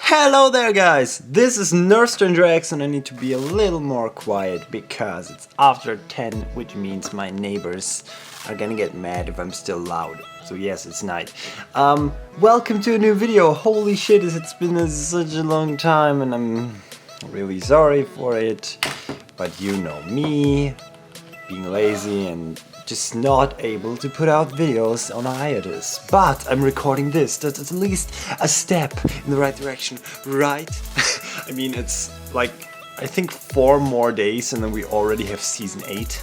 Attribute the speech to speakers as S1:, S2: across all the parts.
S1: Hello there guys, this is NerfStrangerX and I need to be a little more quiet because it's after 10, which means my neighbors are gonna get mad if I'm still loud. So yes, it's night. Welcome to a new video. Holy shit, it's been such a long time and I'm really sorry for it. But you know me, being lazy and just not able to put out videos on hiatus. But I'm recording this, that's at least a step in the right direction, right? I mean, it's like, I think 4 more days and then we already have season 8.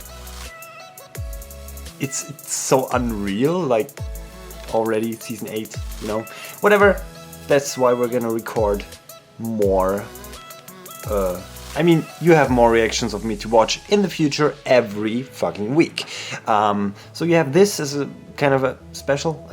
S1: It's so unreal, like already season 8, you know? Whatever, that's why we're gonna record more. I mean, you have more reactions of me to watch in the future every fucking week. So you have this as a kind of a special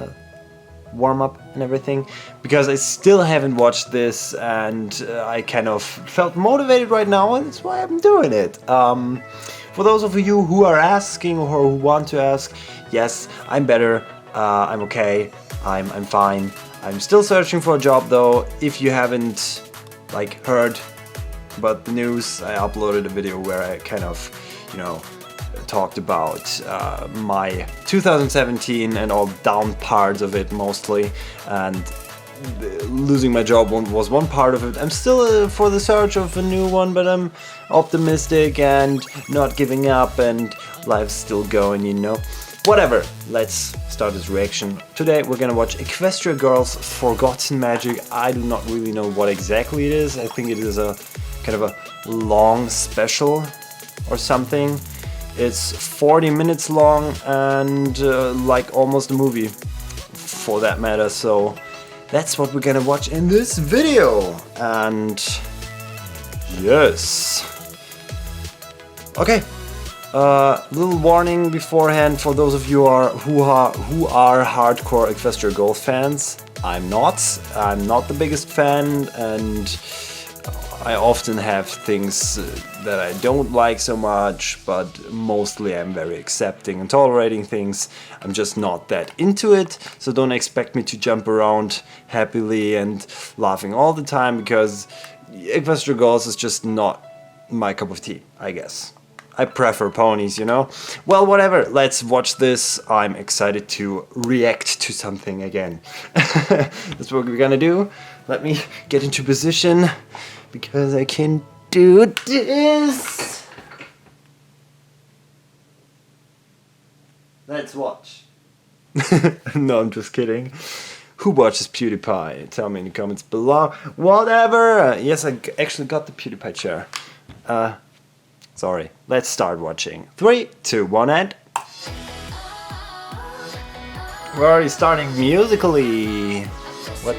S1: warm-up and everything, because I still haven't watched this and I kind of felt motivated right now and that's why I'm doing it. For those of you who are asking or who want to ask, yes, I'm better, I'm okay, I'm fine. I'm still searching for a job though. If you haven't like heard about the news, I uploaded a video where I kind of, you know, talked about my 2017 and all down parts of it mostly, and losing my job was one part of it. I'm still for the search of a new one, but I'm optimistic and not giving up and life's still going, you know. Whatever, let's start this reaction. Today we're gonna watch Equestria Girls Forgotten Magic. I do not really know what exactly it is. I think it is a kind of a long special or something. It's 40 minutes long and like almost a movie for that matter, so that's what we're gonna watch in this video. And yes, okay, little warning beforehand for those of you who are hardcore Equestria Girls fans. I'm not the biggest fan, and I often have things that I don't like so much, but mostly I'm very accepting and tolerating things. I'm just not that into it, so don't expect me to jump around happily and laughing all the time, because Equestria Girls is just not my cup of tea, I guess. I prefer ponies, you know? Well, whatever, let's watch this. I'm excited to react to something again. That's what we're gonna do. Let me get into position, because I can do this. Let's watch. No, I'm just kidding. Who watches PewDiePie? Tell me in the comments below. Whatever. Yes, I actually got the PewDiePie chair. Sorry. Let's start watching. 3, 2, 1, and we're already starting musically. What?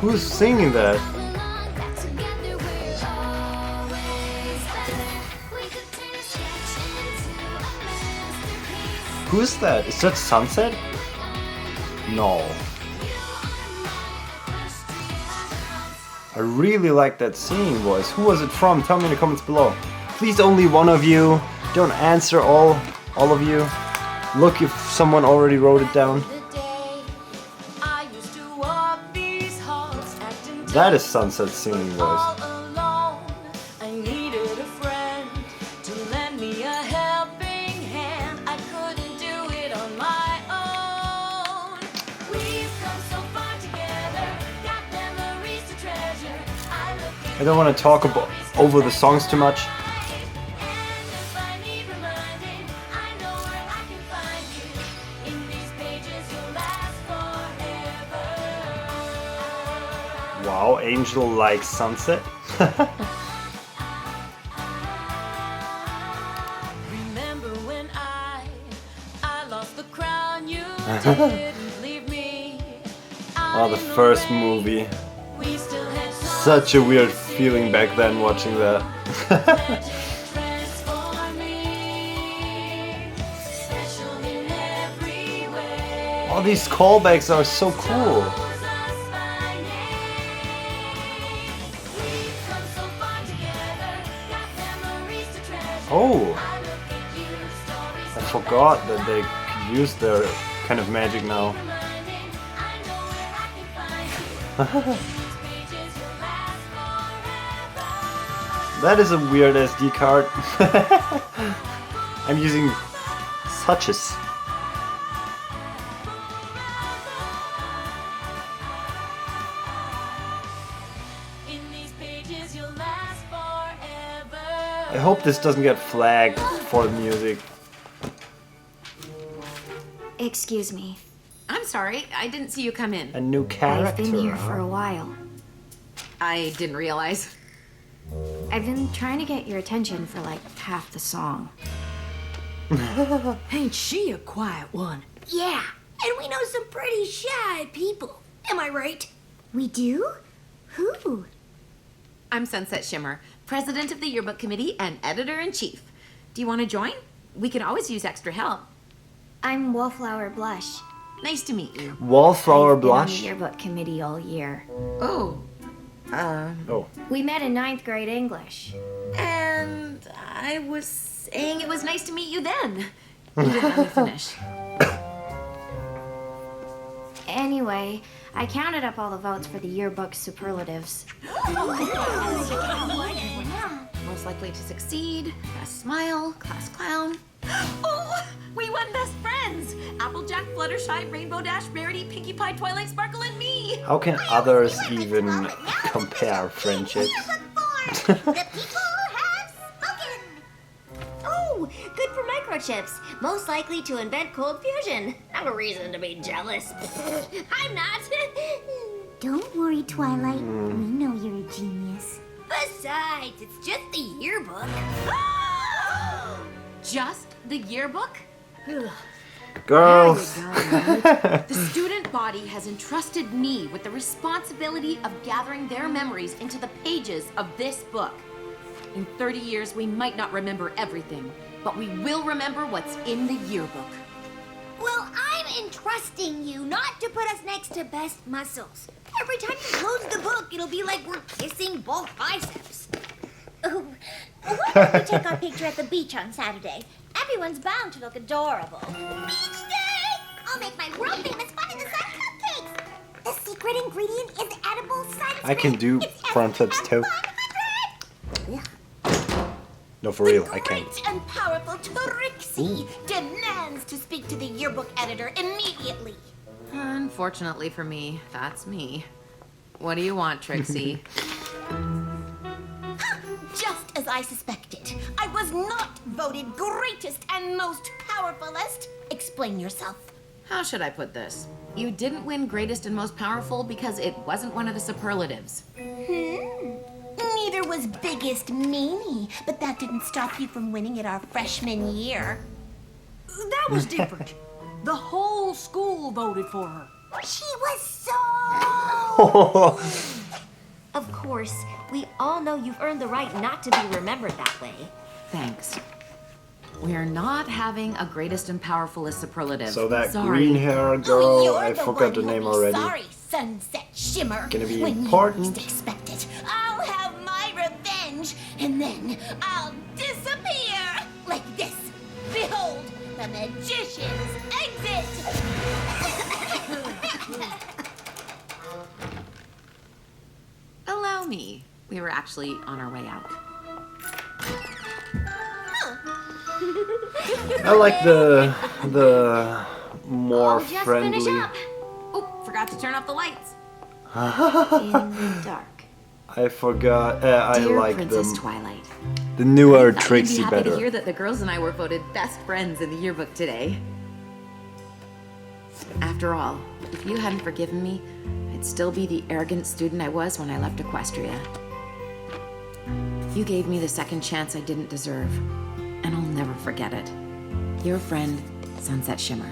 S1: Who's singing that? Who's that? Is that Sunset? No. I really like that singing voice. Who was it from? Tell me in the comments below. Please, only one of you. Don't answer all of you. Look if someone already wrote it down. That is Sunset's singing voice. I don't want to talk over the songs too much. Wow, Angel likes Sunset.
S2: Remember when I lost the crown, you didn't leave me.
S1: Oh, the first movie. Such a weird feeling back then watching that. All these callbacks are so cool. Oh, a forgot that they could use their kind of magic now. That is a weird SD card. I'm using suches. I hope this doesn't get flagged for the music.
S3: Excuse me.
S4: I'm sorry, I didn't see you come in.
S1: A new character.
S3: I've been here for a while.
S4: I didn't realize.
S3: I've been trying to get your attention for like half the song.
S5: Ain't she a quiet one?
S6: Yeah, and we know some pretty shy people. Am I right?
S3: We do? Who?
S4: I'm Sunset Shimmer, president of the yearbook committee and editor-in-chief. Do you want to join? We can always use extra help.
S3: I'm Wallflower Blush.
S4: Nice to meet you.
S1: Wallflower
S3: I've been on the
S1: Blush?
S3: yearbook committee all year.
S4: Oh,
S1: Oh.
S3: We met in 9th grade English.
S4: and I was saying it was nice to meet you then. You didn't let me finish.
S3: Anyway, I counted up all the votes for the yearbook superlatives.
S4: Most likely to succeed, best smile, class clown. Oh, we won best friends! Applejack, Fluttershy, Rainbow Dash, Rarity, Pinkie Pie, Twilight Sparkle, and me!
S1: How can others even compare friendships?
S6: The people have spoken. Oh, good for microchips. Most likely to invent cold fusion. Not a reason to be jealous. I'm not.
S7: Don't worry, Twilight. We know you're a genius.
S6: Besides, it's just the yearbook.
S4: Just the yearbook?
S1: Girls!
S4: The student body has entrusted me with the responsibility of gathering their memories into the pages of this book. In 30 years, we might not remember everything, but we will remember what's in the yearbook.
S6: Well, I'm entrusting you not to put us next to best muscles. Every time you close the book, it'll be like we're kissing both biceps.
S7: Oh, why don't we take our picture at the beach on Saturday? Everyone's bound to look adorable.
S6: Beach day! I'll make my world famous fun in the sun cupcakes.
S7: The secret ingredient is edible sunscreen.
S1: I can do front flips too. No, for real, I can.
S6: Great and powerful Trixie demands to speak to the yearbook editor immediately.
S4: Unfortunately for me, that's me. What do you want, Trixie?
S6: Just as I suspected, I was not voted greatest and most powerfulest. Explain yourself.
S4: How should I put this? You didn't win greatest and most powerful because it wasn't one of the superlatives.
S6: Neither was biggest meanie, but that didn't stop you from winning it our freshman year.
S5: That was different. The whole school voted for her.
S6: She was so...
S7: Of course, we all know you've earned the right not to be remembered that way.
S4: Thanks. We are not having a greatest and powerfulest superlative.
S1: So that
S4: Sorry.
S1: green hair
S6: Oh,
S1: girl,
S6: you're
S1: I
S6: the
S1: forgot the
S6: one
S1: name
S6: who'll be
S1: already.
S6: Sorry, Sunset Shimmer.
S1: Gonna be
S6: when
S1: important.
S6: you least expect it, I'll have my revenge, and then I'll disappear like this. Behold, the magician's exit.
S4: Allow me. We were actually on our way out.
S1: I like the more
S3: I'll just
S1: friendly.
S3: finish up
S4: Oh, forgot to turn off the lights.
S3: in the dark.
S1: I forgot. I
S4: Dear
S1: like
S4: Princess
S1: the
S4: Twilight.
S1: newer
S4: Thought you'd be
S1: Trixie
S4: happy to
S1: better.
S4: hear that the girls and I were voted best friends in the yearbook today. After all, if you hadn't forgiven me, I'd still be the arrogant student I was when I left Equestria. You gave me the second chance I didn't deserve, and I'll never forget it. Your friend, Sunset Shimmer.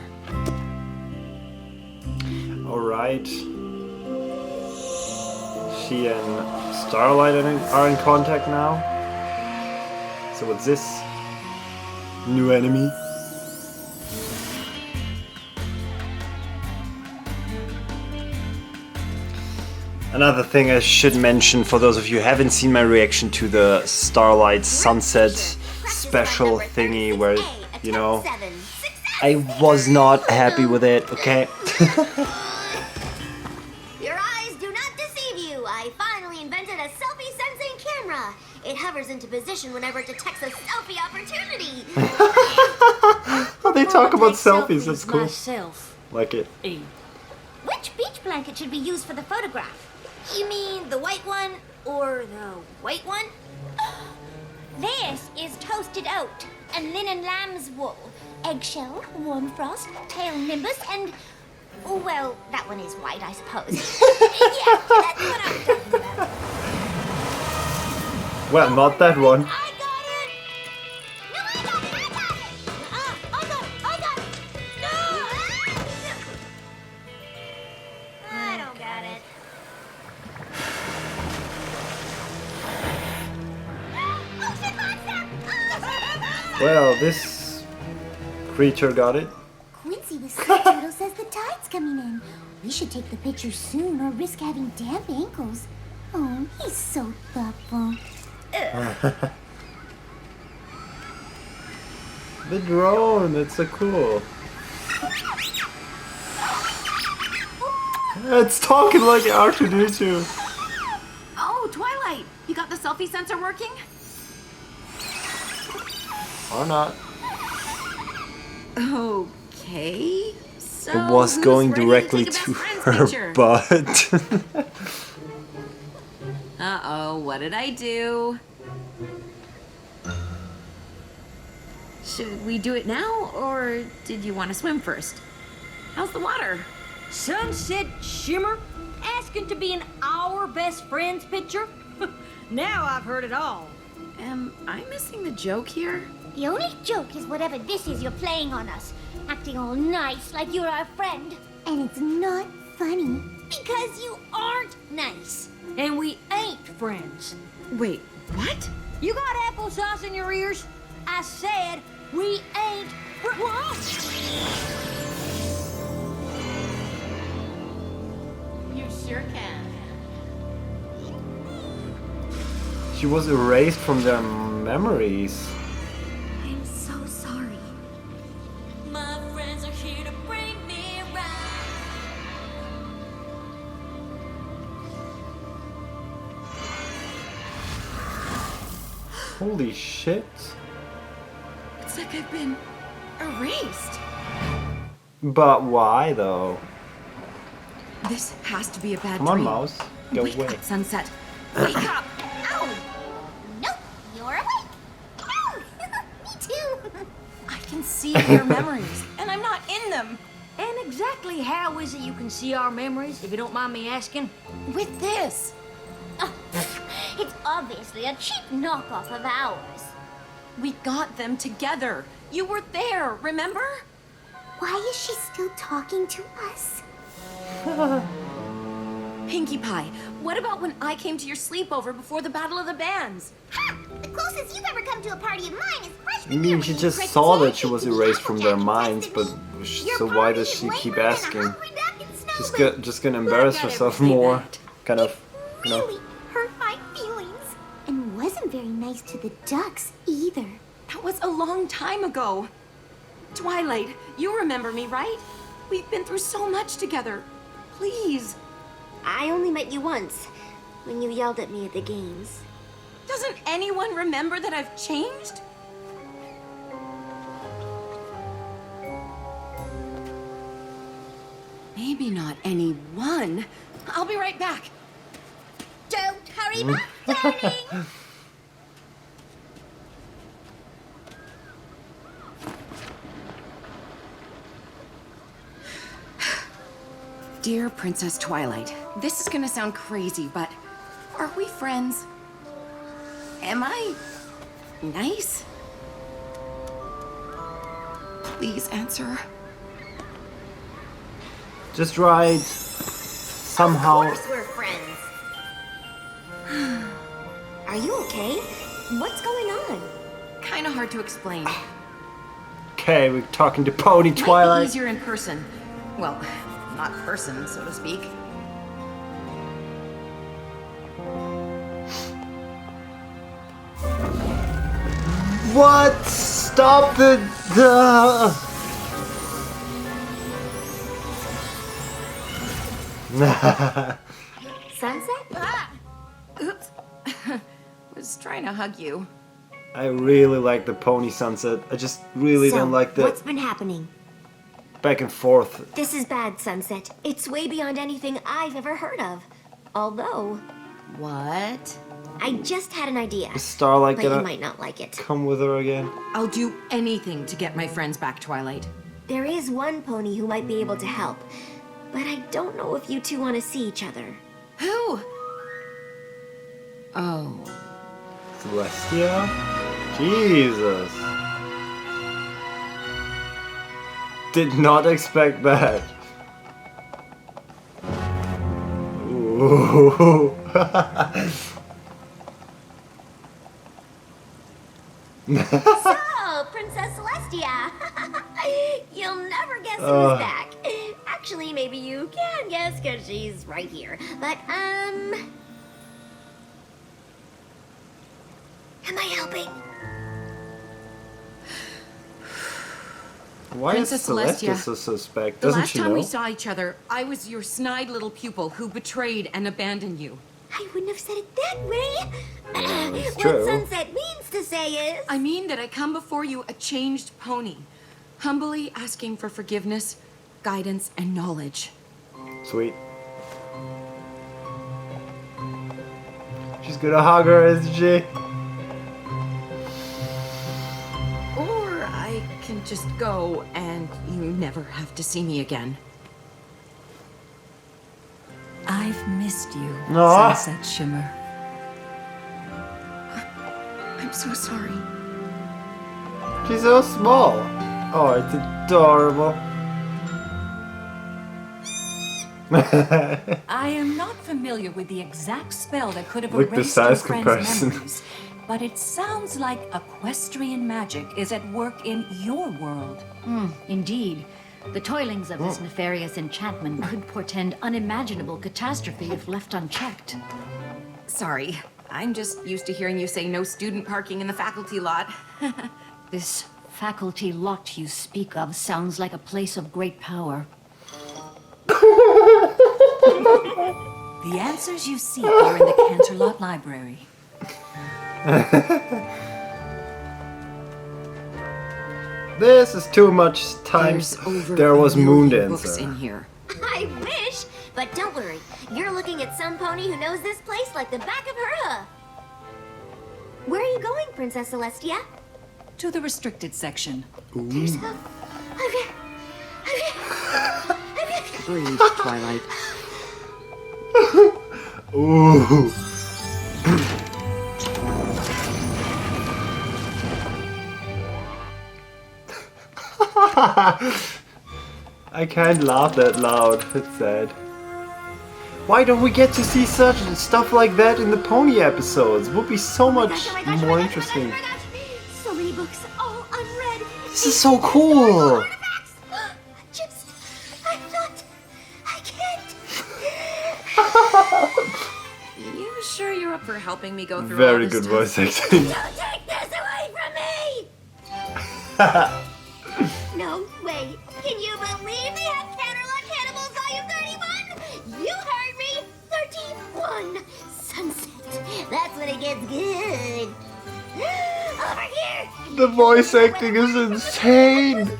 S1: Alright. She and Starlight are in contact now. So what's this? New enemy? Another thing I should mention for those of you who haven't seen my reaction to the Starlight Sunset special thingy where, you know,
S6: 7. Success!
S1: I was not happy with it, okay?
S6: Your eyes do not deceive you. I finally invented a selfie sensing camera. It hovers into position whenever it detects a selfie opportunity.
S1: Oh, they talk about selfies, that's cool.
S5: Myself.
S1: Like it.
S5: Eyyy.
S7: Which beach blanket should be used for the photograph?
S6: You mean the white one or the white one?
S7: This is toasted oat and linen lamb's wool, eggshell, warm frost, tail nimbus, and well, that one is white, I suppose. Yeah, that's what I'm talking about.
S1: Well, not that one.
S7: I got it! No, I got it! I got it! I got it! No! I don't got it. Ocean monster!
S1: Well, this creature got it.
S7: Quincy the sea turtle says the tide's coming in. We should take the picture soon or risk having damp ankles. Oh, he's so thoughtful.
S1: The drone, that's so cool. It's talking like R2D2.
S4: Oh, Twilight, you got the selfie sensor working?
S1: Or not.
S4: Okay. So
S1: It was
S4: who's
S1: going
S4: ready
S1: directly
S4: take a
S1: to
S4: best friends
S1: her
S4: picture?
S1: butt.
S4: Uh-oh, what did I do? Should we do it now, or did you want to swim first? How's the water?
S5: Sunset shimmer? Asking to be in our best friend's picture? Now I've heard it all.
S4: Am I missing the joke here?
S7: The only joke is whatever this is you're playing on us. Acting all nice like you're our friend. And it's not funny.
S6: Because you aren't nice.
S5: And we ain't friends.
S4: Wait, what?
S5: You got applesauce in your ears? I said we ain't
S2: You sure can.
S1: She was erased from their memories.
S6: I'm so sorry.
S2: My friends are here to bring me around.
S1: Holy shit.
S4: It's like I've been erased.
S1: But why though?
S4: This has to be a bad
S1: Come on,
S4: dream.
S1: mouse. Go
S4: Wake
S1: away.
S4: up, Sunset. Wake up!
S7: Ow! Nope, you're awake. Ow! Me too.
S4: I can see your memories, and I'm not in them.
S5: And exactly how is it you can see our memories, if you don't mind me asking?
S4: With this.
S7: Oh, it's obviously a cheap knockoff of ours.
S4: We got them together. You were there, remember?
S7: Why is she still talking to us?
S4: Pinkie Pie, what about when I came to your sleepover before the Battle of the Bands?
S7: Ha! The closest you've ever come to a party of mine is
S1: I
S7: freshman
S1: mean,
S7: year
S1: she
S7: when
S1: just
S7: you
S1: saw that
S7: tricked
S1: she was
S7: me
S1: erased from their
S7: and
S1: minds, but
S7: tested me.
S1: so
S7: Your
S1: why
S7: party
S1: does
S7: is
S1: she keep
S7: lamer than a
S1: asking?
S7: hungry duck in
S1: Just
S7: snowman.
S1: just gonna embarrass
S5: Not gonna
S1: herself
S5: say
S1: more,
S5: that.
S1: kind of, you know.
S7: Really hurt my feelings. And wasn't very nice to the ducks either.
S4: That was a long time ago. Twilight, you remember me, right? We've been through so much together. Please.
S6: I only met you once, when you yelled at me at the games.
S4: Doesn't anyone remember that I've changed? Maybe not anyone. I'll be right back.
S7: Don't hurry back, darling.
S4: Dear Princess Twilight, this is gonna sound crazy, but are we friends? Am I nice? Please answer.
S1: Just right. Somehow.
S6: Of course we're friends. Are you okay? What's going on?
S4: Kinda hard to explain.
S1: Okay, we're talking to Pony
S4: Might be
S1: Twilight.
S4: easier in person. Well, not person, so to speak.
S1: What? Stop the...
S4: Sunset? Ah! Oops. Was trying to hug you.
S1: I really like the pony sunset. I just really don't like the
S6: what's been happening?
S1: back and forth.
S6: This is bad, Sunset. It's way beyond anything I've ever heard of. Although,
S4: What?
S6: I just had an idea.
S1: Is Starlight
S6: But you
S1: gonna
S6: might not like it.
S1: come with her again?
S4: I'll do anything to get my friends back, Twilight.
S6: There is one pony who might be able to help. But I don't know if you two want to see each other.
S4: Who? Oh.
S1: Celestia? Jesus. Did not expect that. Ooh.
S6: Oh, Princess Celestia! You'll never guess who's back. Actually, maybe you can guess because she's right here. But, am I helping?
S1: Why
S4: Princess
S1: is Celestia
S4: Celestia.
S1: so suspect?
S4: The
S1: Doesn't
S4: last
S1: she
S4: time
S1: know?
S4: we saw each other, I was your snide little pupil who betrayed and abandoned you.
S6: I wouldn't have said it that way.
S1: it's
S6: What
S1: true.
S6: Sunset means to say is...
S4: I mean that I come before you a changed pony, humbly asking for forgiveness, guidance, and knowledge.
S1: Sweet. She's gonna hug her, isn't she?
S4: Or I can just go and you never have to see me again.
S8: I've missed you,
S1: Aw.
S8: Sunset Shimmer.
S4: I'm so sorry.
S1: She's so small. Oh, it's adorable.
S8: I am not familiar with the exact spell that could have
S1: Look, the
S8: erased
S1: size
S8: your friend's
S1: comparison.
S8: memories, but it sounds like equestrian magic is at work in your world.
S9: Indeed. The toilings of this nefarious enchantment could portend unimaginable catastrophe if left unchecked.
S4: Sorry. I'm just used to hearing you say no student parking in the faculty lot.
S9: This faculty lot you speak of sounds like a place of great power.
S8: The answers you seek are in the Canterlot Library.
S1: This is too much time.
S4: There's over
S1: There was
S4: a
S1: Moon
S4: million books
S1: Dancer.
S4: in here.
S6: I wish, but don't worry. You're looking at some pony who knows this place like the back of her hood. Where are you going, Princess Celestia?
S8: To the restricted section.
S6: There's a...
S4: Breathe, Twilight.
S1: Ooh. I can't laugh that loud. It's sad. Why don't we get to see such stuff like that in the pony episodes? Would be so much more interesting.
S6: So many books, all unread.
S1: This is so cool.
S6: Artifacts. Chips. I thought I can't.
S4: You sure you're up for helping me go through all
S1: Very
S4: this
S1: good
S4: stuff?
S1: voice acting.
S6: Don't take this away from me. No way. Can you believe they have Canterlot Cannibals Volume 31? You heard me. 31. Sunset. That's when it gets good. Over here.
S1: The voice acting is insane.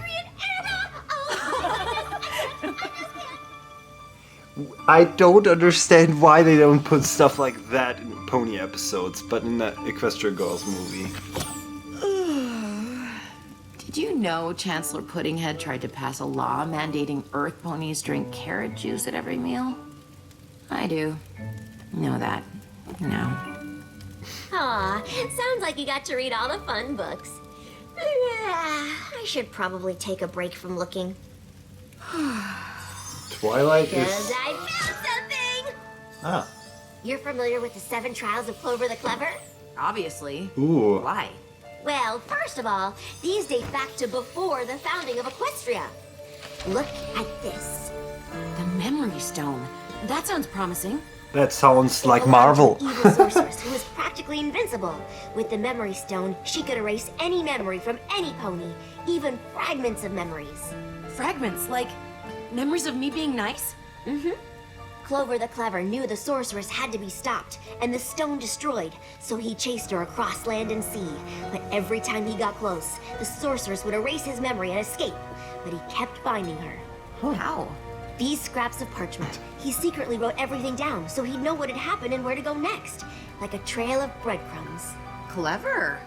S1: I don't understand why they don't put stuff like that in pony episodes, but in the Equestria Girls movie.
S4: Did you know Chancellor Puddinghead tried to pass a law mandating Earth ponies drink carrot juice at every meal? I do. Know that. No.
S6: Aw, sounds like you got to read all the fun books. I should probably take a break from looking.
S1: Twilight
S6: Because
S1: is...
S6: I found something!
S1: Ah.
S6: You're familiar with the 7 Trials of Clover the Clever?
S4: Obviously.
S1: Ooh.
S4: Why?
S6: Well, first of all, these date back to before the founding of Equestria. Look at this.
S4: The Memory Stone. That sounds promising.
S1: That sounds like
S6: It belonged
S1: Marvel.
S6: to an evil sorceress who was practically invincible. With the memory stone, she could erase any memory from any pony, even fragments of memories.
S4: Fragments, like memories of me being nice?
S6: Mm-hmm. Clover the Clever knew the sorceress had to be stopped and the stone destroyed, so he chased her across land and sea. But every time he got close, the sorceress would erase his memory and escape. But he kept finding her.
S4: How?
S6: These scraps of parchment, he secretly wrote everything down so he'd know what had happened and where to go next, like a trail of breadcrumbs.
S4: Clever.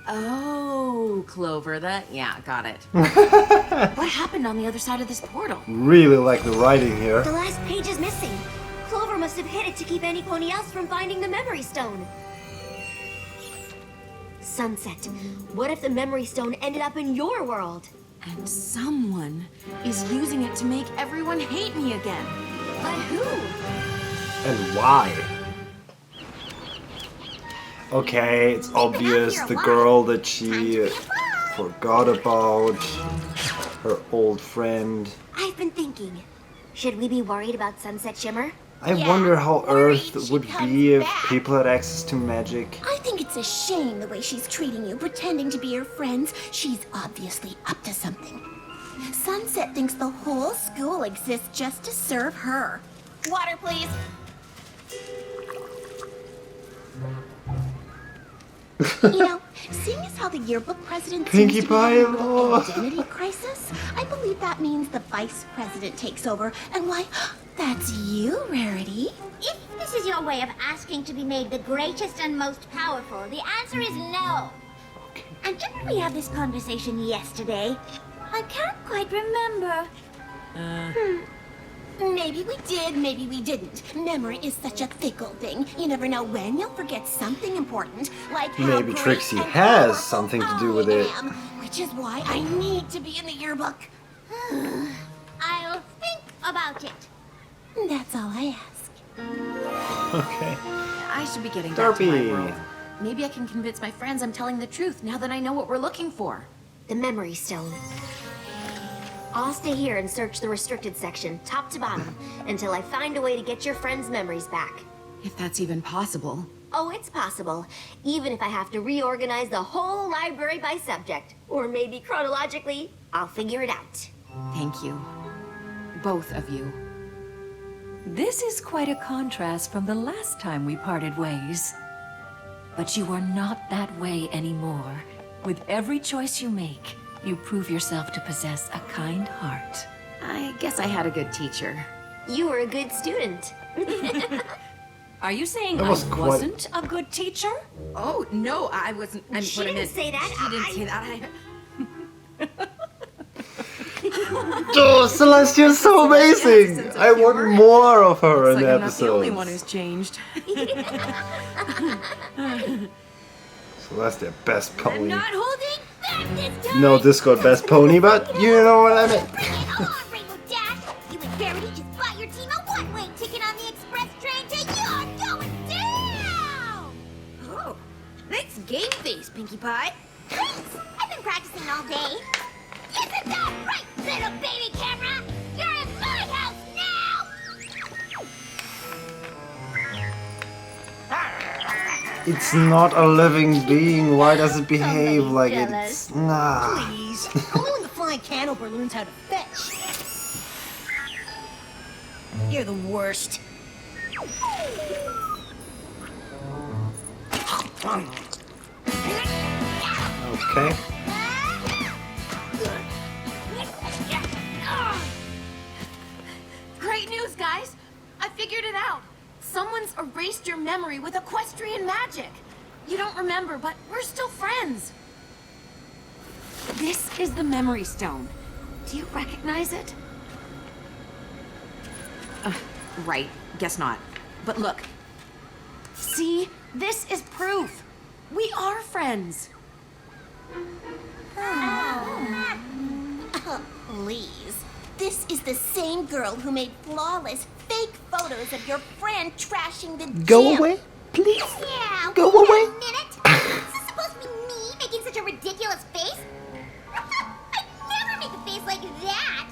S4: Oh, Clover, got it. What happened on the other side of this portal?
S1: Really like the writing here.
S6: The last page is missing. Clover must have hid it to keep any pony else from finding the memory stone. Sunset. What if the memory stone ended up in your world?
S4: And someone is using it to make everyone hate me again.
S6: But who?
S1: And why? Okay, it's obvious the girl that she forgot about, her old friend.
S6: I've been thinking. Should we be worried about Sunset Shimmer?
S1: I wonder how Earth would be if people had access to magic.
S7: I think it's a shame the way she's treating you, pretending to be your friends. She's obviously up to something. Sunset thinks the whole school exists just to serve her. Water, please. You know, seeing as how the yearbook president
S1: Pinkie
S7: seems to be having a
S1: Pie,
S7: little
S1: oh.
S7: identity crisis, I believe that means the vice president takes over. And why, that's you, Rarity.
S6: If this is your way of asking to be made the greatest and most powerful, the answer is no. And didn't we have this conversation yesterday? I can't quite remember.
S7: Maybe we did, maybe we didn't. Memory is such a fickle thing. You never know when you'll forget something important, like how
S1: Maybe
S7: great
S1: Trixie
S7: and
S1: has
S7: powerful
S1: something to do
S7: I
S1: with it.
S7: am, which is why I need to be in the yearbook.
S6: I'll think about it.
S7: That's all I ask.
S1: Okay.
S4: I should be getting back to my
S1: Derpy.
S4: world. Maybe I can convince my friends I'm telling the truth now that I know what we're looking for.
S6: The memory stone. I'll stay here and search the restricted section, top to bottom, until I find a way to get your friends' memories back.
S4: If that's even possible.
S6: Oh, it's possible. Even if I have to reorganize the whole library by subject. Or maybe chronologically. I'll figure it out.
S4: Thank you. Both of you.
S8: This is quite a contrast from the last time we parted ways. But you are not that way anymore. With every choice you make, you prove yourself to possess a kind heart.
S4: I guess I had a good teacher.
S6: You were a good student.
S8: Are you saying
S1: That
S8: I
S1: was quite-
S8: wasn't a good teacher?
S4: Oh, no, I wasn't.
S6: She didn't say that.
S4: She didn't say that.
S1: Oh, Celeste, you're so amazing! I want more of her in
S4: Looks
S1: the
S4: like I'm not the only one
S1: episodes.
S4: who's changed.
S1: Celeste, their best pony.
S6: Not holding back this time.
S1: No Discord best pony, but you know what I meant.
S6: Bring it on, Rainbow Dash. You and Verity just bought your team a one-way ticket on the express train to You're Going Down.
S5: Oh, nice game face, Pinkie Pie.
S6: Thanks. I've been practicing all day. Isn't that right, little baby camera? You're in my house now.
S1: It's not a living being. Why does it behave like it? It's nah.
S5: Please. Only when the flying canoper learns how to fetch. You're the worst.
S1: Okay.
S4: Great news, guys! I figured it out. Someone's erased your memory with equestrian magic. You don't remember, but we're still friends. This is the memory stone. Do you recognize it? Right. Guess not. But look. See? This is proof. We are friends.
S7: Oh, please. This is the same girl who made flawless, fake photos of your friend trashing the
S1: Go
S7: gym.
S1: away, please.
S6: Yeah,
S1: Go
S6: wait
S1: away.
S6: a minute. Is this supposed to be me making such a ridiculous face? I'd never make a face like that.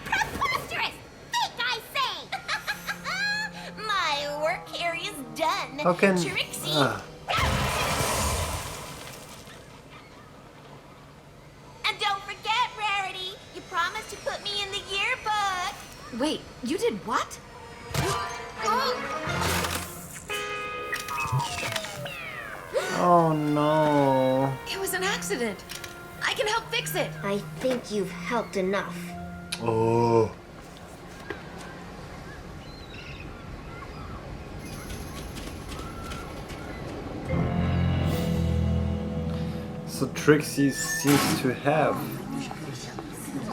S6: Preposterous! Fake, I say!
S1: How can...
S6: Trixie. And don't forget, Rarity, you promised to put me in the yearbook.
S4: Wait, you did what?
S1: Oh no.
S4: It was an accident. I can help fix it.
S6: I think you've helped enough.
S1: Oh. So Trixie seems to have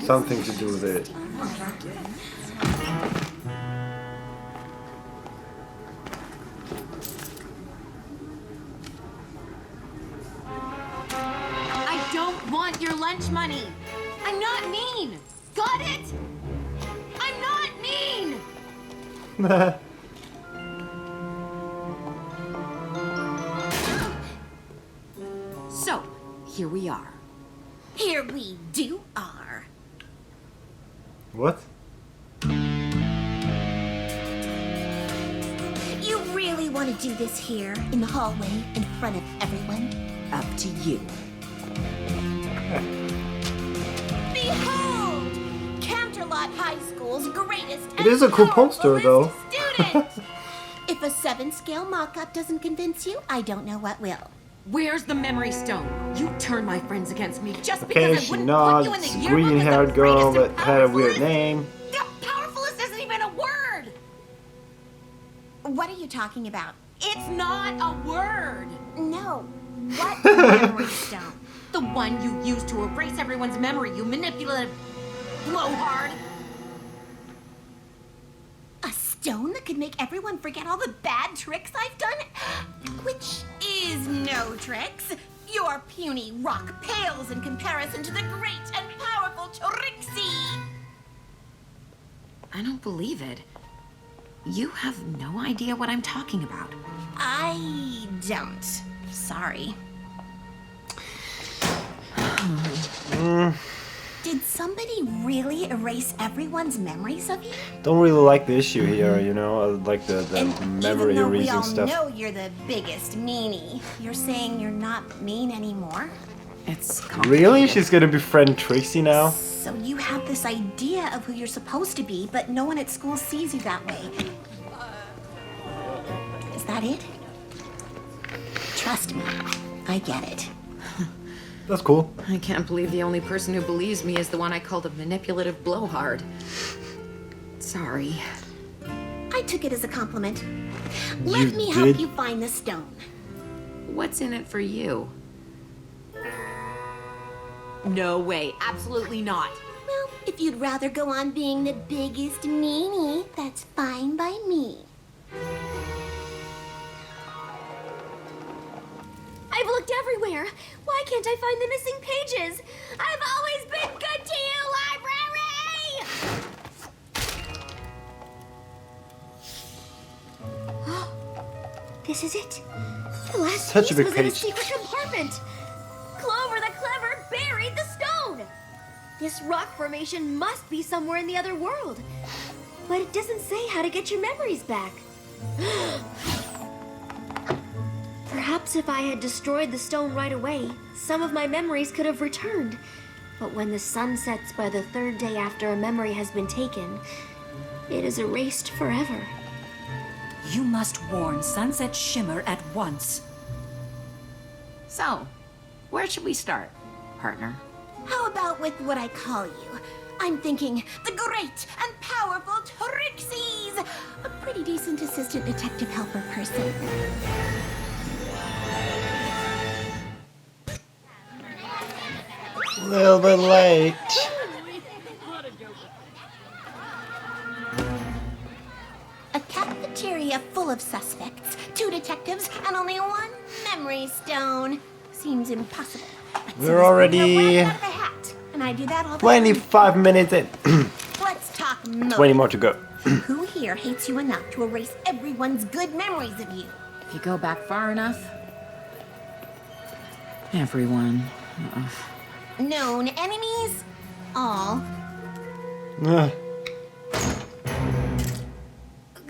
S1: something to do with it.
S4: I don't want your lunch money. I'm not mean. Got it? I'm not mean. So, here we are.
S6: Here we do are.
S1: What?
S6: You really want to do this here, in the hallway, in front of everyone?
S4: Up to you.
S6: Behold! Canterlot High School's greatest
S1: It is a cool poster, though.
S6: student! If a 7-scale mock-up doesn't convince you, I don't know what will.
S4: Where's the memory stone? You turn my friends against me just
S1: Okay,
S4: because I
S1: she
S4: wouldn't put you in
S1: nods.
S4: the yearbook as the
S1: Green-haired girl
S4: greatest
S1: that
S4: and
S1: had a weird
S4: powerfulest.
S1: name.
S4: Powerfulest isn't even a word.
S6: What are you talking about?
S4: It's not a word.
S6: No. What memory stone?
S4: The one you use to erase everyone's memory, you manipulative blowhard.
S6: A stone that could make everyone forget all the bad tricks I've done? Which is no tricks. Your puny rock pales in comparison to the great and powerful Trixie.
S4: I don't believe it. You have no idea what I'm talking about.
S6: I don't. Sorry. Did somebody really erase everyone's memories of you?
S1: Don't really like the issue here, you know, like the
S6: And
S1: memory
S6: even though we
S1: erasing
S6: all
S1: stuff.
S6: know you're the biggest meanie, you're saying you're not mean anymore?
S4: It's
S1: Really? She's gonna befriend Trixie now?
S6: So you have this idea of who you're supposed to be, but no one at school sees you that way. Is that it? Trust me, I get it.
S1: That's cool.
S4: I can't believe the only person who believes me is the one I called a manipulative blowhard. Sorry.
S6: I took it as a compliment.
S1: You
S6: Let me
S1: did?
S6: help you find the stone.
S4: What's in it for you? No way, absolutely not.
S6: Well, if you'd rather go on being the biggest meanie, that's fine by me. I've looked everywhere. Why can't I find the missing pages? I've always been good to you, library! This is it. The last
S1: Such a
S6: piece
S1: big
S6: was in a
S1: page.
S6: secret compartment. Clover the Clever buried the stone. This rock formation must be somewhere in the other world. But it doesn't say how to get your memories back. Perhaps if I had destroyed the stone right away, some of my memories could have returned. But when the sun sets by the 3rd day after a memory has been taken, it is erased forever.
S8: You must warn Sunset Shimmer at once.
S4: So, where should we start, partner?
S6: How about with what I call you? I'm thinking the great and powerful Trixie's, a pretty decent assistant detective helper person.
S1: A little bit late.
S6: A cafeteria full of suspects, 2 detectives, and only 1 memory stone. Seems impossible. But so
S1: We're
S6: is
S1: already
S6: pulling a rabbit out of a hat, and I do that all the
S1: 25 minutes in.
S6: time. Let's talk motive.
S1: 20 more to go.
S6: Who here hates you enough to erase everyone's good memories of you?
S4: If you go back far enough, everyone.
S6: Known enemies? All.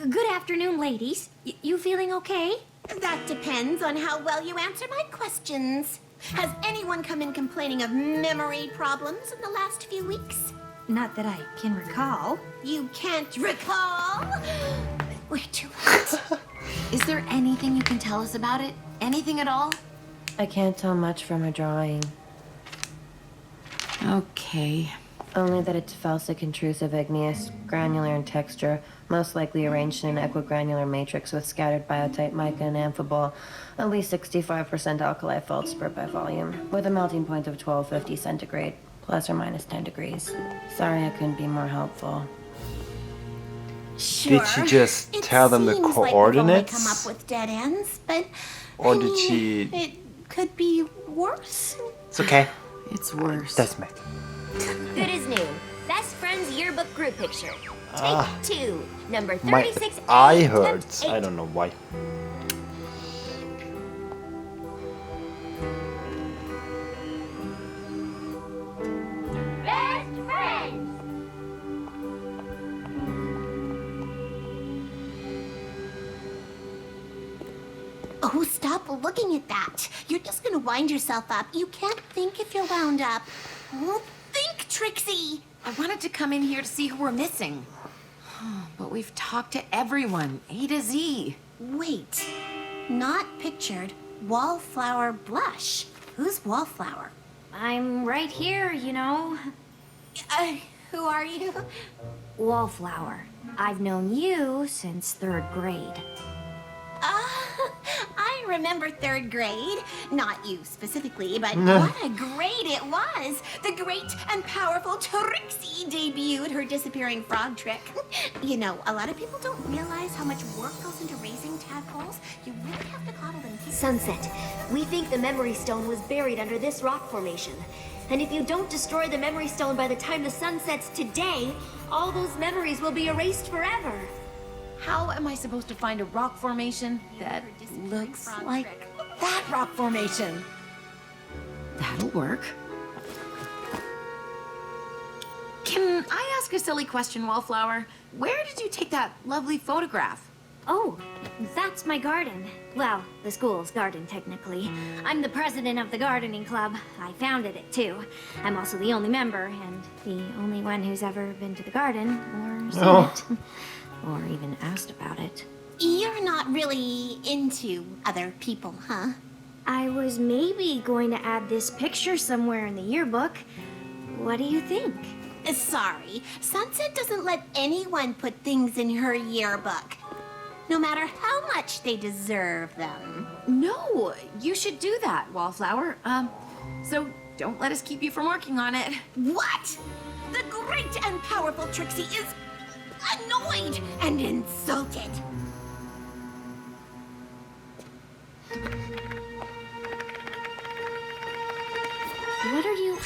S3: Good afternoon, ladies. You feeling okay?
S6: That depends on how well you answer my questions. Has anyone come in complaining of memory problems in the last few weeks?
S5: Not that I can recall.
S6: You can't recall? We're too late.
S4: Is there anything you can tell us about it? Anything at all?
S10: I can't tell much from her drawing.
S4: Okay.
S10: Only that it's felsic, intrusive, igneous, granular in texture, most likely arranged in an equigranular matrix with scattered biotite mica and amphibole, at least 65% alkali feldspar by volume, with a melting point of 1250 centigrade, plus or minus 10 degrees. Sorry I couldn't be more helpful.
S6: Sure.
S1: Did she just tell them the
S6: seems
S1: coordinates?
S6: Like we've only come up with dead ends, but
S1: Or
S6: I
S1: did
S6: mean,
S1: she...
S6: It could be worse.
S1: It's okay.
S4: It's worse.
S1: That's me.
S7: Good as new. Best friends yearbook group picture. Take
S1: Ah.
S7: 2. Number
S1: My
S7: 36.
S1: eye hurts. I don't know why.
S7: Best friends.
S6: Oh, stop looking at that. You're just gonna wind yourself up. You can't think if you're wound up. Oh, think, Trixie!
S4: I wanted to come in here to see who we're missing. But we've talked to everyone, A to Z.
S6: Wait. Not pictured. Wallflower blush. Who's Wallflower?
S3: I'm right here, you know.
S6: Who are you?
S3: Wallflower. I've known you since 3rd grade.
S6: I remember 3rd grade. Not you specifically, but what a grade it was. The great and powerful Trixie debuted her disappearing frog trick. You know, a lot of people don't realize how much work goes into raising tadpoles. You really have to coddle them.
S11: Sunset, we think the memory stone was buried under this rock formation. And if you don't destroy the memory stone by the time the sun sets today, all those memories will be erased forever.
S4: How am I supposed to find a rock formation that looks like that rock formation? That'll work. Can I ask a silly question, Wallflower? Where did you take that lovely photograph?
S3: Oh, that's my garden. Well, the school's garden, technically. I'm the president of the gardening club. I founded it, too. I'm also the only member, and the only one who's ever been to the garden, or seen it. Or even asked about it.
S6: You're not really into other people, huh?
S3: I was maybe going to add this picture somewhere in the yearbook. What do you think?
S6: Sorry, Sunset doesn't let anyone put things in her yearbook, no matter how much they deserve them.
S4: No, you should do that, Wallflower. So don't let us keep you from working on it.
S6: What? The great and powerful Trixie is annoyed and insulted.
S3: What are you...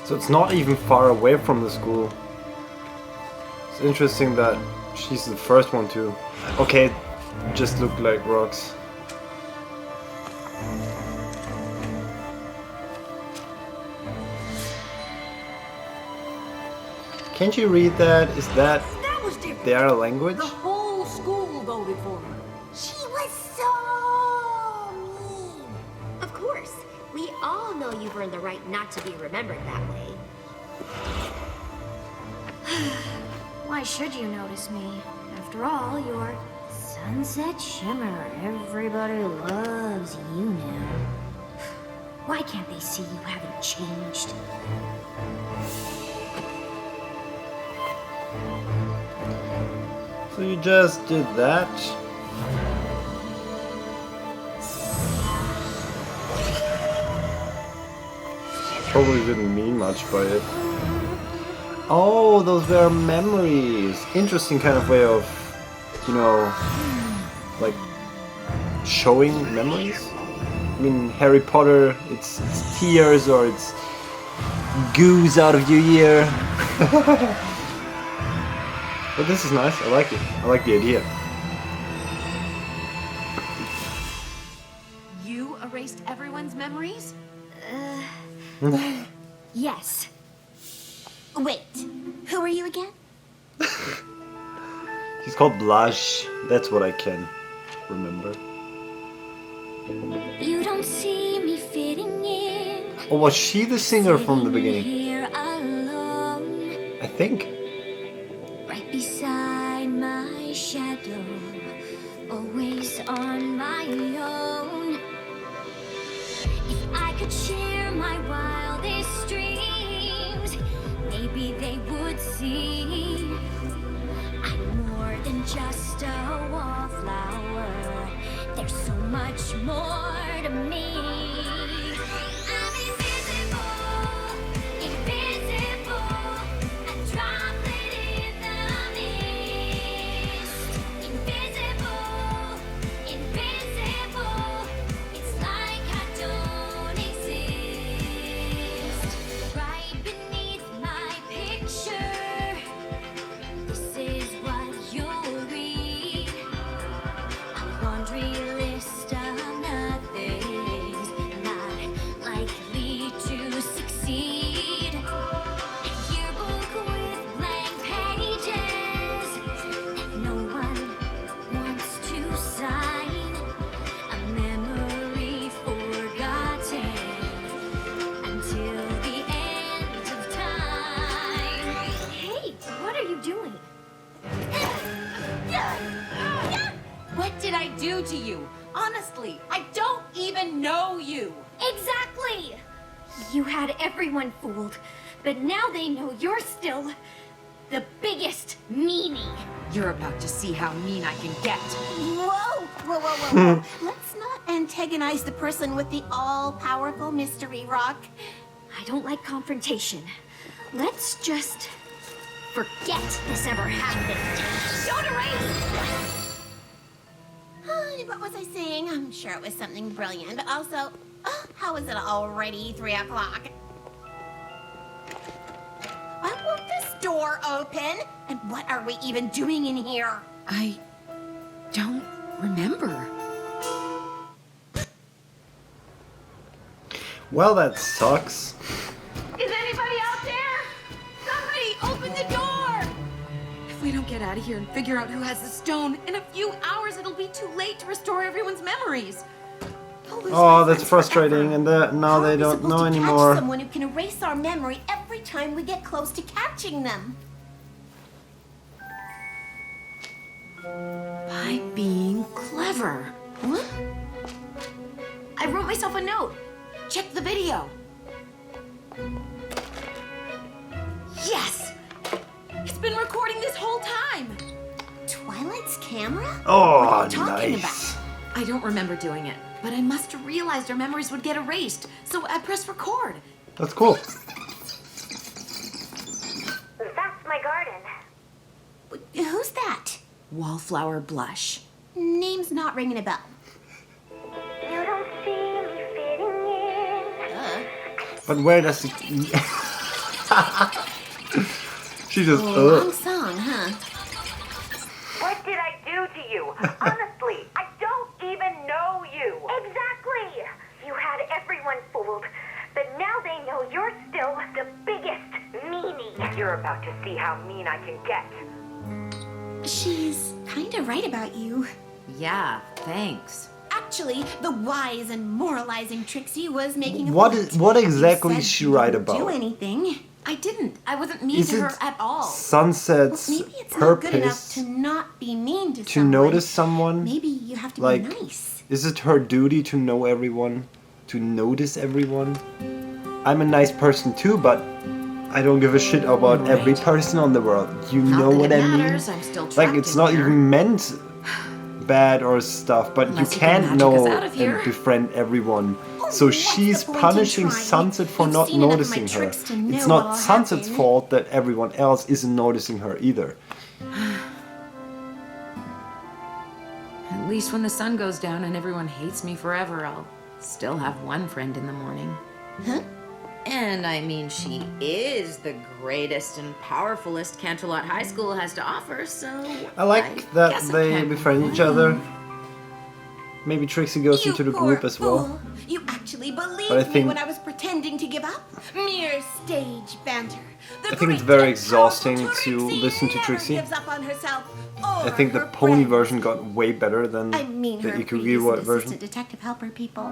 S1: So it's not even far away from the school. It's interesting that she's the first one too. Okay, just look like rocks. Can't you read that? Is that
S5: That was different.
S1: their language?
S5: The whole school voted for her.
S6: She was so mean.
S11: Of course, we all know you've earned the right not to be remembered that way.
S3: Why should you notice me? After all, you're Sunset Shimmer. Everybody loves you now. Why can't they see you haven't changed?
S1: So you just did that? Probably didn't mean much by it. Oh, those were memories. Interesting kind of way of, you know, like showing memories. I mean, Harry Potter, it's tears or it's goose out of your ear. But this is nice. I like it. I like the idea.
S4: You erased everyone's memories?
S11: Yes. Wait, who are you again?
S1: He's called Blush. That's what I can remember.
S3: You don't see me fitting in.
S1: Oh, was she the singer from the beginning?
S3: Here alone,
S1: I think.
S3: right beside my shadow, always on my own. If I could share my wildest dreams, maybe they would see I'm more than just a wallflower. There's so much more to me. I'm invisible, invisible, a droplet in the mist. Invisible, invisible, it's like I don't exist. Right beneath my picture, this is what you'll read. A laundry list of nothings not likely to succeed. A yearbook with blank pages that no one wants to sign. A memory forgotten until the end of time. Hey, what are you doing?
S4: What did I do to you? Honestly, I don't even know you.
S3: Exactly! You had everyone fooled, but now they know you're still the biggest meanie.
S4: You're about to see how mean I can get.
S6: Whoa, whoa, whoa, whoa, whoa. Let's not antagonize the person with the all-powerful mystery rock.
S3: I don't like confrontation. Let's just forget this ever happened.
S6: Don't erase! What was I saying? I'm sure it was something brilliant, but also, how is it already 3 o'clock? Why won't this door open? And what are we even doing in here?
S4: I don't remember.
S1: Well, that sucks.
S4: Is anybody out there? Somebody open the door! If we don't get out of here and figure out who has the stone, in a few hours it'll be too late to restore everyone's memories. I'll lose
S1: Oh,
S4: my
S1: that's
S4: friends
S1: frustrating.
S4: forever.
S1: And now they don't know
S6: Catch
S1: anymore.
S6: someone who can erase our memory every time we get close to catching them.
S4: By being clever.
S6: What?
S4: I wrote myself a note. Check the video. Yes! It's been recording this whole time.
S6: Twilight's camera?
S1: Oh,
S6: What are you talking
S1: nice.
S4: I don't remember doing it, but I must have realized our memories would get erased, so I pressed record.
S1: That's cool.
S11: That's my garden.
S6: Who's that?
S4: Wallflower Blush.
S6: Name's not ringing a bell.
S11: You don't see me fitting in.
S1: But where does it... She just...
S6: Long song, huh?
S11: What did I do to you? Honestly, I don't even know you. Exactly. You had everyone fooled, but now they know you're still the biggest meanie. You're about to see how mean I can get.
S6: She's kinda right about you.
S4: Yeah, thanks.
S6: Actually, the wise and moralizing Trixie was making a
S1: What
S6: point.
S1: is- what exactly
S6: You
S1: is
S6: said
S1: she
S6: you
S1: right
S6: didn't
S1: about?
S6: Do anything?
S4: I didn't. I wasn't mean
S1: Is
S4: to her
S1: it
S4: at all.
S1: Sunset's
S6: Maybe it's not good enough
S1: purpose
S6: to not be mean to
S1: to
S6: someone.
S1: notice someone?
S6: Maybe you have to
S1: Like,
S6: be nice.
S1: is it her duty to know everyone? To notice everyone? I'm a nice person too, but I don't give a shit about every person on the world. You
S4: Not
S1: know
S4: that
S1: what
S4: it
S1: I mean?
S4: matters, I'm still
S1: Like,
S4: trapped
S1: it's
S4: in
S1: not
S4: here.
S1: even meant bad or stuff, but
S4: Unless
S1: you
S4: you can
S1: can't
S4: magic
S1: know
S4: us out of here.
S1: and befriend everyone.
S6: Oh,
S1: So
S6: what's
S1: she's
S6: the point in
S1: punishing
S6: trying?
S1: Sunset for
S6: You've
S1: not
S6: seen enough of my
S1: noticing her.
S6: tricks to know
S1: It's
S6: what'll
S1: not Sunset's
S6: happen.
S1: fault that everyone else isn't noticing her either.
S4: At least when the sun goes down and everyone hates me forever, I'll still have one friend in the morning.
S6: Huh?
S4: And I mean, she is the greatest and powerfulest Canterlot High School has to offer, so...
S1: I like that
S4: guess I
S1: they
S4: can't
S1: befriend each other. Maybe Trixie goes into the group as well.
S11: You actually believed
S1: But I
S11: me
S1: think-
S11: when I was pretending to give up? Mere stage banter. The
S1: I think it's
S11: great
S1: very
S11: and powerful
S1: exhausting to listen to
S11: never
S1: Trixie.
S11: gives up on herself
S1: I
S11: or
S1: think the
S11: her
S1: pony
S11: friends.
S1: version got way better than
S11: I mean,
S1: the
S11: her
S1: EQG
S11: previous
S1: version.
S11: assistant detective helper people.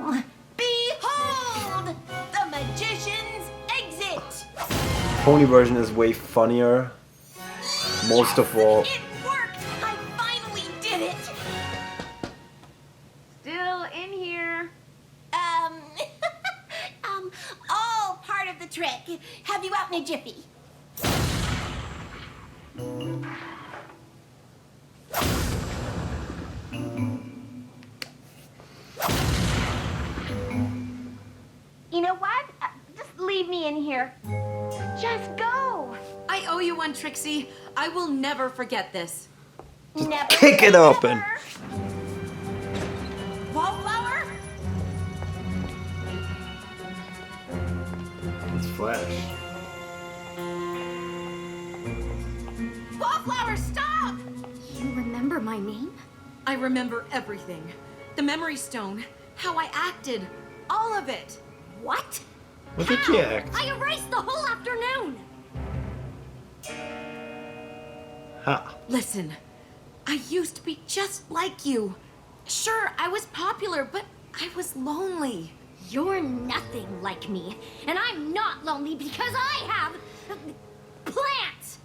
S11: Behold, the magician's exit.
S1: Pony version is way funnier. Most of all.
S11: It worked. I finally did it.
S4: Still in here.
S11: All part of the trick. Have you out in a jiffy?
S7: You know what? Just leave me in here. Just go.
S4: I owe you one, Trixie. I will never forget this.
S7: Never.
S1: Kick it open.
S11: Wallflower?
S1: It's Flash.
S11: Wallflower, stop!
S3: You remember my name?
S4: I remember everything. The memory stone, how I acted, all of it.
S3: What?
S1: What did you act?
S3: I erased the whole afternoon!
S1: Ha.
S4: Listen, I used to be just like you. Sure, I was popular, but I was lonely.
S3: You're nothing like me, and I'm not lonely because I have plants!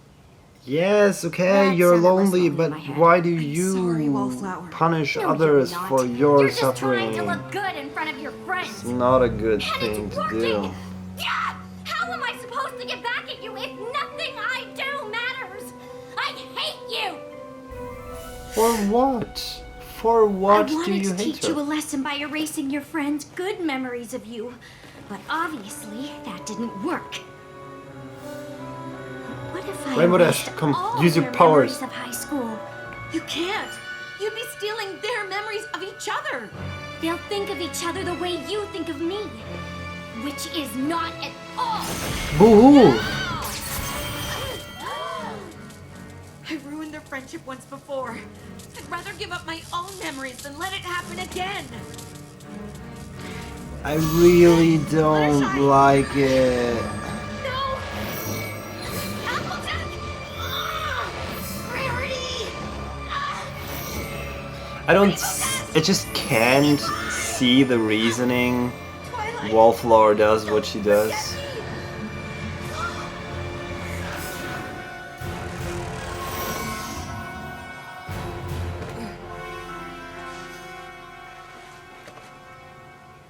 S1: Yes, okay,
S3: That
S1: you're
S3: sounded less
S1: lonely,
S3: lonely in
S1: but
S3: my head.
S1: why do
S4: sorry,
S1: you
S4: Wallflower.
S1: punish
S3: No,
S1: others
S3: you're not.
S1: for your
S3: You're just
S1: suffering?
S3: trying to look good in front of your friends.
S1: It's not a good
S3: And
S1: thing
S3: it's
S1: to
S3: working!
S1: do.
S3: Yeah! How am I supposed to get back at you if nothing I do matters? I hate you!
S1: For what? For what
S3: I
S1: do
S3: wanted
S1: you
S3: to
S1: hate
S3: teach you a
S1: her?
S3: lesson by erasing your friends' good memories of you, but obviously that didn't work. What if I
S1: Rainbow
S3: erased
S1: Dash, come,
S3: all
S1: use your
S3: their
S1: powers.
S3: memories of high school?
S4: You can't. You'd be stealing their memories of each other.
S3: They'll think of each other the way you think of me, which is not at all.
S1: Boo-hoo!
S4: I ruined their friendship once before. I'd rather give up my own memories than let it happen again.
S1: I really don't like it.
S3: No! Applejack! Rarity!
S1: I just can't see the reasoning Wallflower does what she does.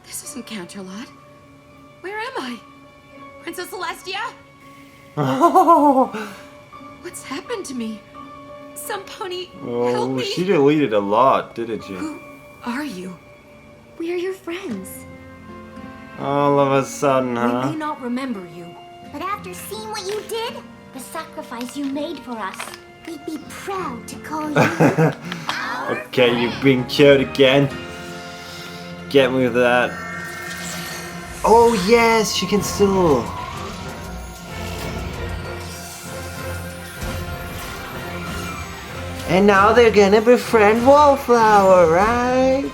S4: This isn't Canterlot. Where am I? Princess Celestia? What's happened to me? Some pony, help
S1: Oh,
S4: me.
S1: she deleted a lot, didn't she?
S4: Who are you?
S3: We're your friends.
S1: All of a sudden,
S9: We
S1: huh?
S9: may not remember you.
S7: But after seeing what you did, the sacrifice you made for us, we'd be proud to call you.
S1: Okay, you're being cute again. Get me with that. Oh yes, she can still. And now they're gonna befriend Wallflower, right?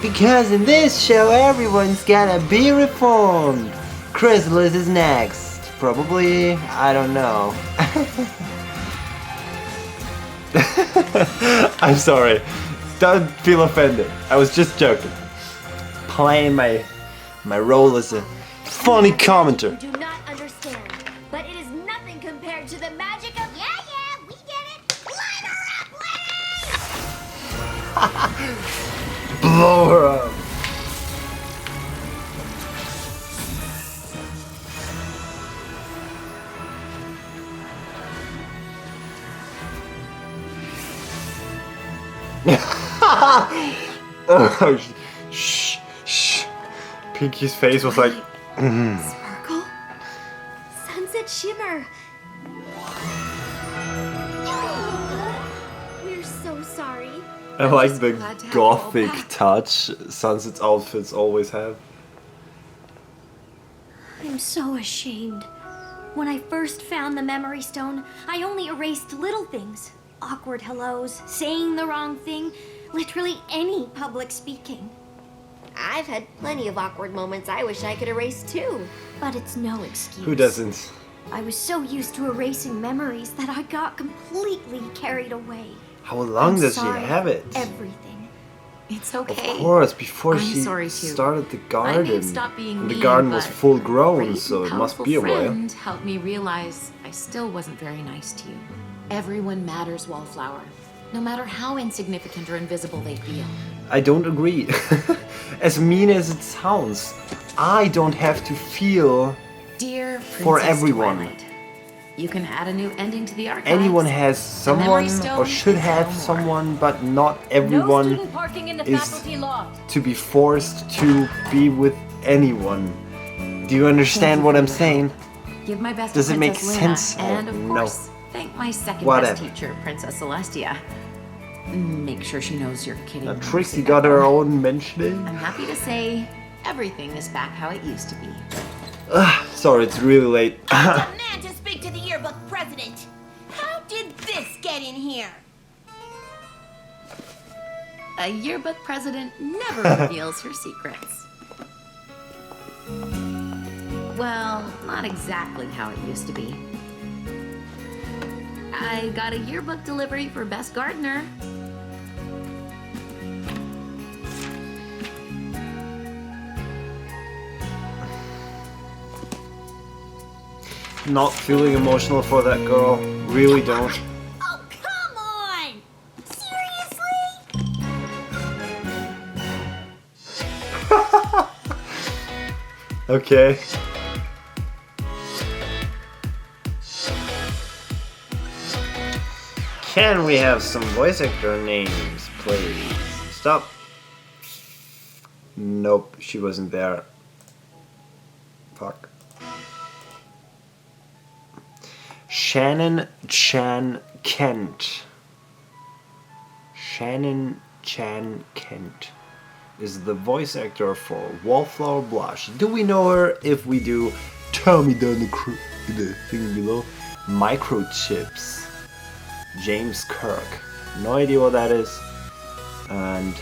S1: Because in this show, everyone's gotta be reformed. Chrysalis is next. Probably, I don't know. I'm sorry. Don't feel offended. I was just joking. Playing my role as a funny commenter.
S3: You do not understand, but it is nothing compared to the magic of...
S7: Yeah, we get it. Light her up, lady!
S1: Blow her up. Oh, shh, shh. Pinky's face was like,
S3: Sparkle? Sunset shimmer. We're so sorry.
S1: I like the
S4: glad to have you all
S1: gothic
S4: back.
S1: touch Sunset's outfits always have.
S3: I'm so ashamed. When I first found the memory stone, I only erased little things. Awkward hellos, saying the wrong thing, literally any public speaking.
S4: I've had plenty of awkward moments I wish I could erase too.
S3: But it's no excuse.
S1: Who doesn't?
S3: I was so used to erasing memories that I got completely carried away.
S1: How long
S3: I'm
S1: does she
S3: sorry
S1: have it?
S3: for everything.
S4: It's okay.
S1: Of course, before
S4: I'm
S1: she
S4: sorry too.
S1: started the
S4: I may
S1: garden.
S4: have stopped being
S1: And the
S4: mean,
S1: garden was
S4: but
S1: full
S4: a
S1: grown,
S4: great
S1: so
S4: and
S1: it must
S4: powerful
S1: be a while.
S4: friend helped me realize I still wasn't very nice to you. Everyone matters, Wallflower. No matter how insignificant or invisible they feel.
S1: I don't agree. As mean as it sounds, I don't have to feel
S4: Dear
S1: for
S4: Princess
S1: everyone.
S4: Twilight, you can add a new ending to the archives.
S1: Anyone has
S4: The memory
S1: someone
S4: stone
S1: or should
S4: is
S1: have
S4: no more.
S1: someone, but not
S5: No
S1: everyone
S5: student parking in the
S1: is
S5: faculty loft.
S1: to be forced to be with anyone. Do you understand what I'm saying?
S4: Give my best
S1: Does
S4: to
S1: it make
S4: Princess Luna,
S1: sense?
S4: and
S1: Oh,
S4: of
S1: no.
S4: course, thank my second
S1: Whatever.
S4: best teacher, Princess Celestia. Make sure she knows you're kidding. when you
S1: Trixie
S4: say
S1: got
S4: that
S1: her
S4: one.
S1: own mentioning.
S4: I'm happy to say everything is back how it used to be.
S1: Sorry, it's really late.
S6: Demand to speak to the yearbook president. How did this get in here?
S4: A yearbook president never reveals her secrets. Well, not exactly how it used to be. I got a yearbook delivery for Best Gardener.
S1: Not feeling emotional for that girl. Really don't.
S6: Oh, come on! Seriously?
S1: Okay. Can we have some voice actor names, please? Stop. Nope, she wasn't there. Fuck. Shannon Chan Kent. Shannon Chan Kent is the voice actor for Wallflower Blush. Do we know her? If we do, tell me down the thing below. Microchips. James Kirk. No idea what that is. And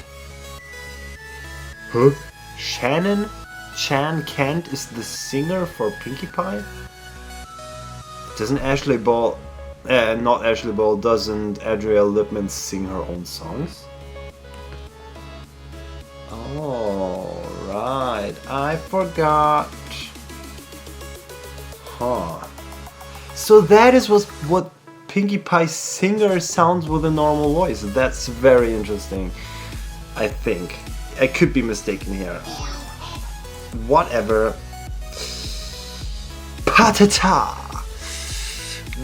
S1: huh? Shannon Chan Kent is the singer for Pinkie Pie? Doesn't Ashley Ball, not Ashley Ball, doesn't Adrielle Lipman sing her own songs? Oh, right, I forgot. Huh. So that is what Pinkie Pie singer sounds with a normal voice. That's very interesting, I think. I could be mistaken here. Whatever. Patata!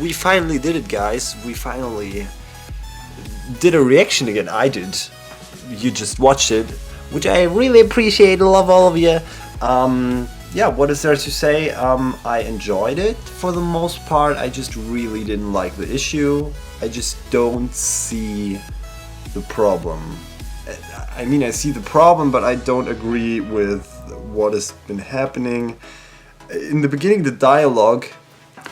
S1: We finally did it, guys. We finally did a reaction again. I did. You just watched it, which I really appreciate. Love all of you. Yeah, what is there to say? I enjoyed it for the most part. I just really didn't like the issue. I just don't see the problem. I mean, I see the problem, but I don't agree with what has been happening. In the beginning, the dialogue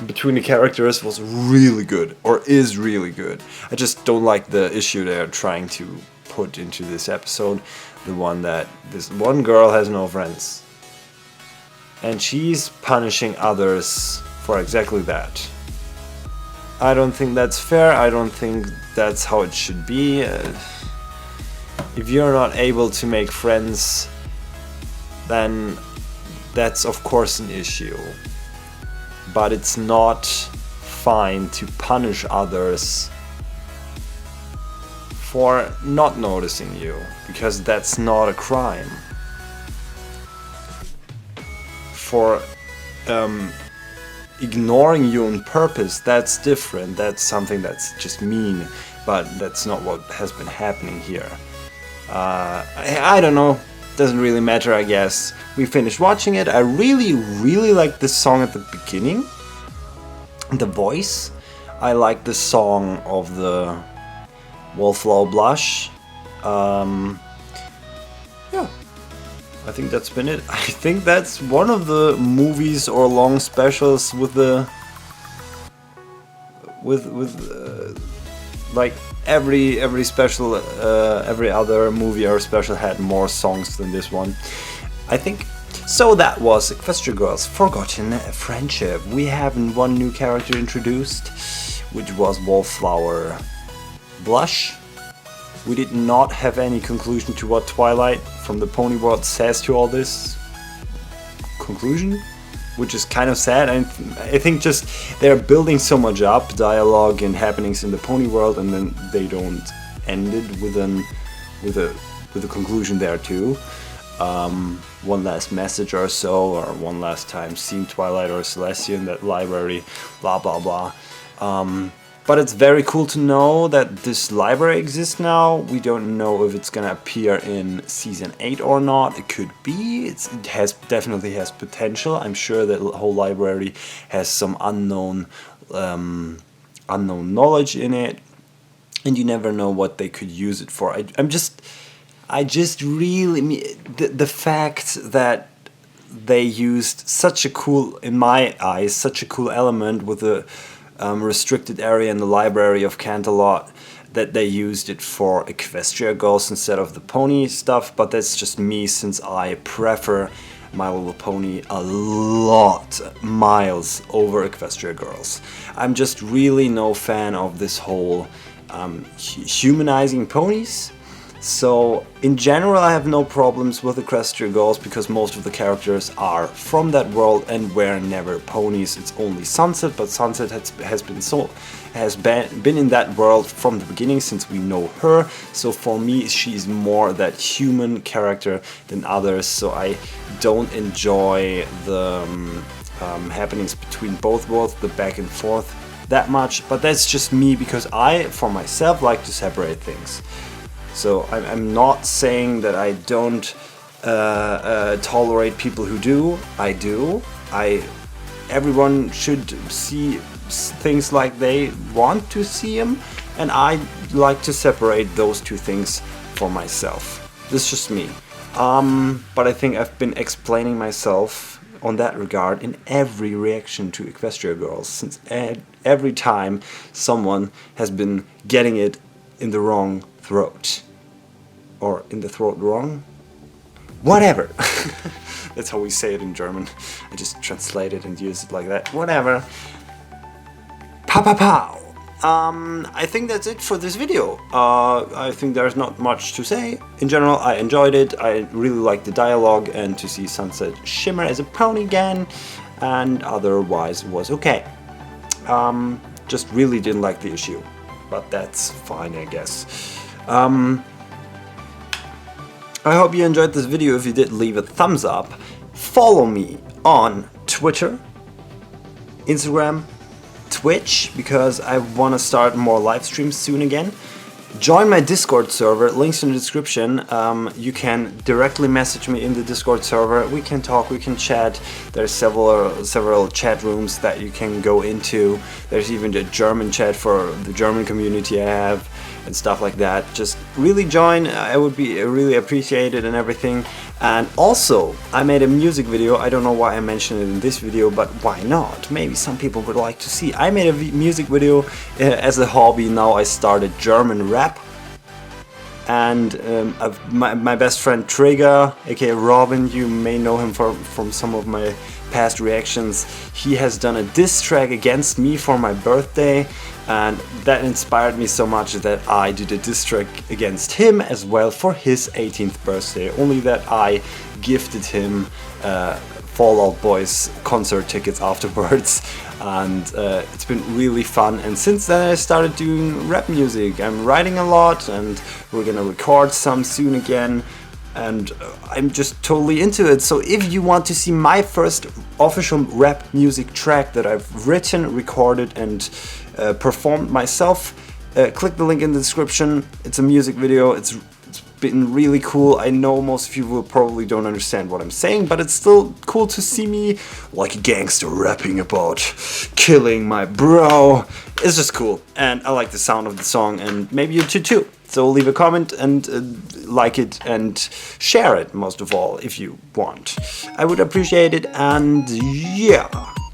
S1: between the characters was really good, or is really good. I just don't like the issue they're trying to put into this episode. The one that this one girl has no friends. And she's punishing others for exactly that. I don't think that's fair. I don't think that's how it should be. If you're not able to make friends, then that's of course an issue. But it's not fine to punish others for not noticing you, because that's not a crime. For ignoring you on purpose, that's different. That's something that's just mean, but that's not what has been happening here. I don't know. Doesn't really matter, I guess. We finished watching it. I really like this song at the beginning. The voice. I like the song of the Wallflower Blush. Yeah. I think that's been it. I think that's one of the movies or long specials with the like every special, every other movie or special had more songs than this one, I think. So that was Equestria Girls Forgotten Friendship. We have one new character introduced, which was Wallflower Blush. We did not have any conclusion to what Twilight from the Pony World says to all this conclusion, which is kind of sad. I think just they're building so much up, dialogue and happenings in the Pony World, and then they don't end it with a conclusion there too. One last message or so, or one last time seeing Twilight or Celestia in that library, blah blah blah. But it's very cool to know that this library exists now. We don't know if it's gonna appear in season 8 or not. It could be. It definitely has potential. I'm sure that the whole library has some unknown knowledge in it, and you never know what they could use it for. I just really the fact that they used such a cool, in my eyes, such a cool element with the restricted area in the library of Canterlot, that they used it for Equestria Girls instead of the pony stuff. But that's just me, since I prefer My Little Pony a lot, miles over Equestria Girls. I'm just really no fan of this whole humanizing ponies. So in general I have no problems with Equestria Girls, because most of the characters are from that world and were never ponies. It's only Sunset, but Sunset has been in that world from the beginning, since we know her. So for me she's more that human character than others, so I don't enjoy the happenings between both worlds, the back and forth, that much. But that's just me, because I, for myself, like to separate things. So I'm not saying that I don't tolerate people who do. I do. Everyone should see things like they want to see them, and I like to separate those two things for myself. This is just me. But I think I've been explaining myself on that regard in every reaction to Equestria Girls, since every time someone has been getting it in the wrong throat. Or in the throat wrong? Whatever! That's how we say it in German. I just translate it and use it like that. Whatever. Pow pow pow! I think that's it for this video. I think there's not much to say. In general, I enjoyed it. I really liked the dialogue, and to see Sunset shimmer as a pony again, and otherwise it was okay. Just really didn't like the issue, but that's fine, I guess. I hope you enjoyed this video. If you did, leave a thumbs up. Follow me on Twitter, Instagram, Twitch, because I want to start more live streams soon again. Join my Discord server, links in the description. You can directly message me in the Discord server. We can talk, we can chat. There's several chat rooms that you can go into. There's even the German chat for the German community I have, and stuff like that. Just really join. I would be really appreciated and everything. And also, I made a music video. I don't know why I mentioned it in this video, but why not? Maybe some people would like to see. I made a music video as a hobby. Now I started German rap. And my best friend Trigger, aka Robin, you may know him from some of my past reactions. He has done a diss track against me for my birthday, and that inspired me so much that I did a diss track against him as well for his 18th birthday. Only that I gifted him Fall Out Boy's concert tickets afterwards, and it's been really fun. And since then I started doing rap music. I'm writing a lot, and we're gonna record some soon again, and I'm just totally into it. So if you want to see my first official rap music track that I've written, recorded and performed myself, click the link in the description. It's a music video. It's been really cool. I know most of you will probably don't understand what I'm saying, but it's still cool to see me like a gangster rapping about killing my bro. It's just cool, and I like the sound of the song, and maybe you too. So leave a comment and like it and share it, most of all, if you want. I would appreciate it, and yeah,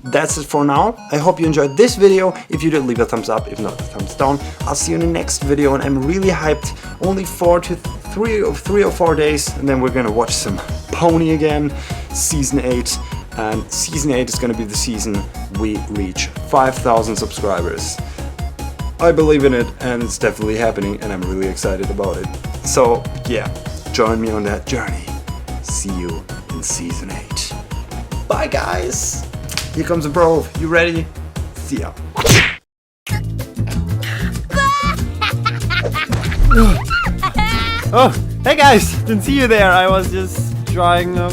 S1: that's it for now. I hope you enjoyed this video. If you did, leave a thumbs up. If not, a thumbs down. I'll see you in the next video, and I'm really hyped. Only 3 or 4 days, and then we're gonna watch some Pony again, Season 8. And Season 8 is gonna be the season we reach 5,000 subscribers. I believe in it, and it's definitely happening, and I'm really excited about it. So yeah, join me on that journey. See you in Season 8. Bye guys! Here comes a bro. You ready? See ya. Oh, hey guys! Didn't see you there. I was just drawing a